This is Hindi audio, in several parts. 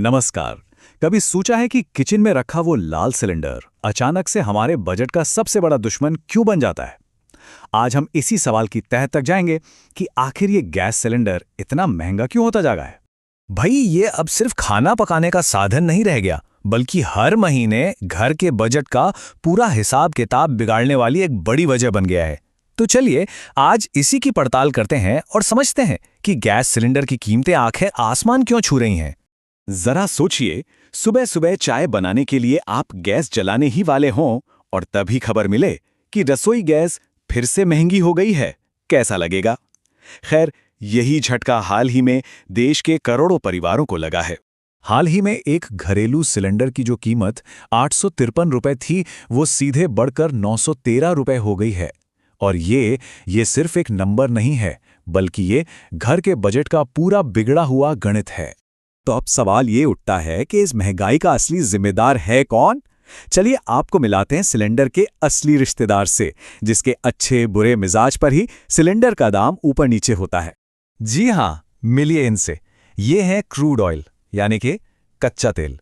नमस्कार। कभी सोचा है कि किचन में रखा वो लाल सिलेंडर अचानक से हमारे बजट का सबसे बड़ा दुश्मन क्यों बन जाता है? आज हम इसी सवाल की तह तक जाएंगे कि आखिर ये गैस सिलेंडर इतना महंगा क्यों होता जा रहा है। भाई ये अब सिर्फ खाना पकाने का साधन नहीं रह गया, बल्कि हर महीने घर के बजट का पूरा हिसाब किताब बिगाड़ने वाली एक बड़ी वजह बन गया है। तो चलिए आज इसी की पड़ताल करते हैं और समझते हैं कि गैस सिलेंडर की कीमतें आखिर आसमान क्यों छू रही हैं। जरा सोचिए, सुबह सुबह चाय बनाने के लिए आप गैस जलाने ही वाले हों और तभी खबर मिले कि रसोई गैस फिर से महंगी हो गई है। कैसा लगेगा? खैर, यही झटका हाल ही में देश के करोड़ों परिवारों को लगा है। हाल ही में एक घरेलू सिलेंडर की जो कीमत 853 रुपए थी, वो सीधे बढ़कर 913 रुपए हो गई है। और ये सिर्फ एक नंबर नहीं है, बल्कि ये घर के बजट का पूरा बिगड़ा हुआ गणित है। तो अब सवाल ये उठता है कि इस महंगाई का असली जिम्मेदार है कौन? चलिए आपको मिलाते हैं सिलेंडर के असली रिश्तेदार से, जिसके अच्छे बुरे मिजाज पर ही सिलेंडर का दाम ऊपर नीचे होता है। जी हाँ, मिलिए इनसे। ये है क्रूड ऑयल, यानी कि कच्चा तेल।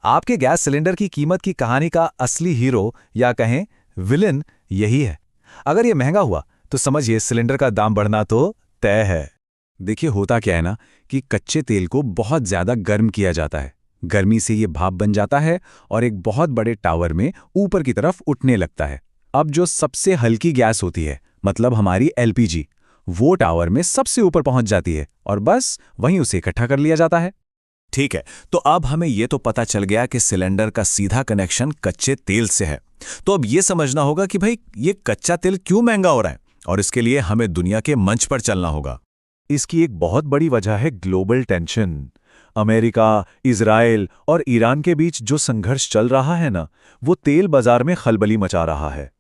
आपके गैस सिलेंडर की कीमत की कहानी का असली हीरो या कहें विलन यही है। अगर ये महंगा हुआ तो समझिए सिलेंडर का दाम बढ़ना तो तय है। देखिए, होता क्या है ना कि कच्चे तेल को बहुत ज्यादा गर्म किया जाता है। गर्मी से ये भाप बन जाता है और एक बहुत बड़े टावर में ऊपर की तरफ उठने लगता है। अब जो सबसे हल्की गैस होती है, मतलब हमारी एलपीजी, वो टावर में सबसे ऊपर पहुंच जाती है और बस वहीं उसे इकट्ठा कर लिया जाता है। ठीक है, तो अब हमें ये तो पता चल गया कि सिलेंडर का सीधा कनेक्शन कच्चे तेल से है। तो अब ये समझना होगा कि भाई ये कच्चा तेल क्यों महंगा हो रहा है, और इसके लिए हमें दुनिया के मंच पर चलना होगा। इसकी एक बहुत बड़ी वजह है ग्लोबल टेंशन। अमेरिका, इजराइल और ईरान के बीच जो संघर्ष चल रहा है ना, वो तेल बाजार में खलबली मचा रहा है।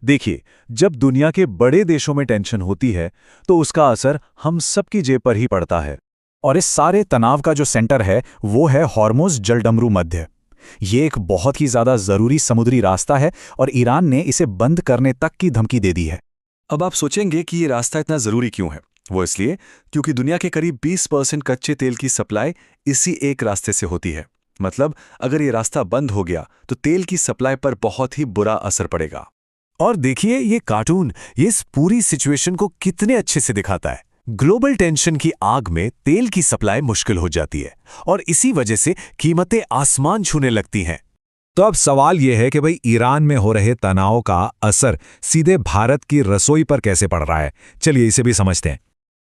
देखिए, जब दुनिया के बड़े देशों में टेंशन होती है तो उसका असर हम सबकी जेब पर ही पड़ता है। और इस सारे तनाव का जो सेंटर है वो है हॉर्मुज़ जलडमरू मध्य। ये एक बहुत ही ज्यादा जरूरी समुद्री रास्ता है और ईरान ने इसे बंद करने तक की धमकी दे दी है। अब आप सोचेंगे कि ये रास्ता इतना जरूरी क्यों है। वो इसलिए क्योंकि दुनिया के करीब 20% कच्चे तेल की सप्लाई इसी एक रास्ते से होती है। मतलब अगर ये रास्ता बंद हो गया तो तेल की सप्लाई पर बहुत ही बुरा असर पड़ेगा। और देखिए ये कार्टून ये इस पूरी सिचुएशन को कितने अच्छे से दिखाता है। ग्लोबल टेंशन की आग में तेल की सप्लाई मुश्किल हो जाती है और इसी वजह से कीमतें आसमान छूने लगती हैं। तो अब सवाल यह है कि भाई ईरान में हो रहे तनाव का असर सीधे भारत की रसोई पर कैसे पड़ रहा है। चलिए इसे भी समझते हैं।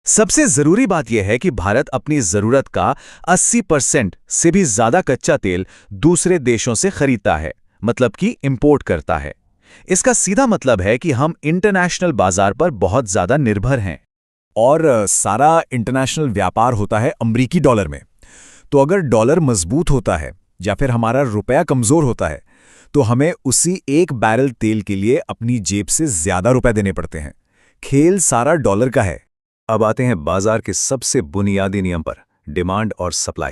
सबसे जरूरी बात यह है कि भारत अपनी जरूरत का 80% से भी ज्यादा कच्चा तेल दूसरे देशों से खरीदता है, मतलब कि इंपोर्ट करता है। इसका सीधा मतलब है कि हम इंटरनेशनल बाजार पर बहुत ज्यादा निर्भर हैं। और सारा इंटरनेशनल व्यापार होता है अमरीकी डॉलर में। तो अगर डॉलर मजबूत होता है या फिर हमारा रुपया कमजोर होता है तो हमें उसी एक बैरल तेल के लिए अपनी जेब से ज्यादा रुपए देने पड़ते हैं। खेल सारा डॉलर का है। अब आते हैं बाजार के सबसे बुनियादी नियम पर, डिमांड और सप्लाई।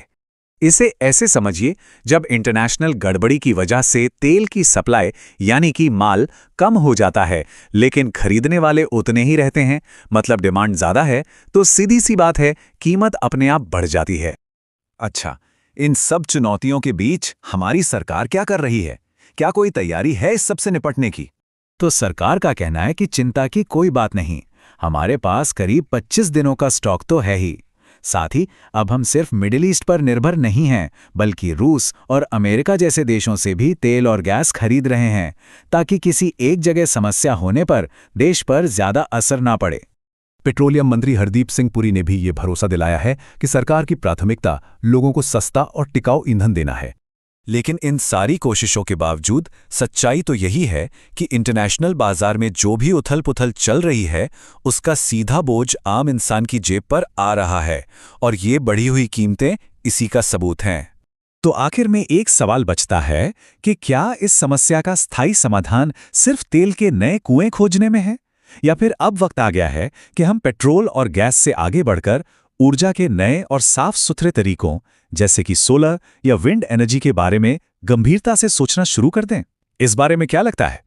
इसे ऐसे समझिए, जब इंटरनेशनल गड़बड़ी की वजह से तेल की सप्लाई यानी कि माल कम हो जाता है लेकिन खरीदने वाले उतने ही रहते हैं, मतलब डिमांड ज्यादा है, तो सीधी सी बात है कीमत अपने आप बढ़ जाती है। अच्छा, इन सब चुनौतियों के बीच हमारी सरकार क्या कर रही है? क्या कोई तैयारी है इस सब से निपटने की? तो सरकार का कहना है कि चिंता की कोई बात नहीं, हमारे पास करीब 25 दिनों का स्टॉक तो है ही। साथ ही अब हम सिर्फ मिडिल ईस्ट पर निर्भर नहीं हैं, बल्कि रूस और अमेरिका जैसे देशों से भी तेल और गैस खरीद रहे हैं, ताकि किसी एक जगह समस्या होने पर देश पर ज्यादा असर ना पड़े। पेट्रोलियम मंत्री हरदीप सिंह पुरी ने भी ये भरोसा दिलाया है कि सरकार की प्राथमिकता लोगों को सस्ता और टिकाऊ ईंधन देना है। लेकिन इन सारी कोशिशों के बावजूद सच्चाई तो यही है कि इंटरनेशनल बाजार में जो भी उथल-पुथल चल रही है, उसका सीधा बोझ आम इंसान की जेब पर आ रहा है, और ये बढ़ी हुई कीमतें इसी का सबूत हैं। तो आखिर में एक सवाल बचता है कि क्या इस समस्या का स्थायी समाधान सिर्फ तेल के नए कुएं खोजने में है, या फिर अब वक्त आ गया है कि हम पेट्रोल और गैस से आगे बढ़कर ऊर्जा के नए और साफ सुथरे तरीकों जैसे कि सोलर या विंड एनर्जी के बारे में गंभीरता से सोचना शुरू कर दें? इस बारे में क्या लगता है?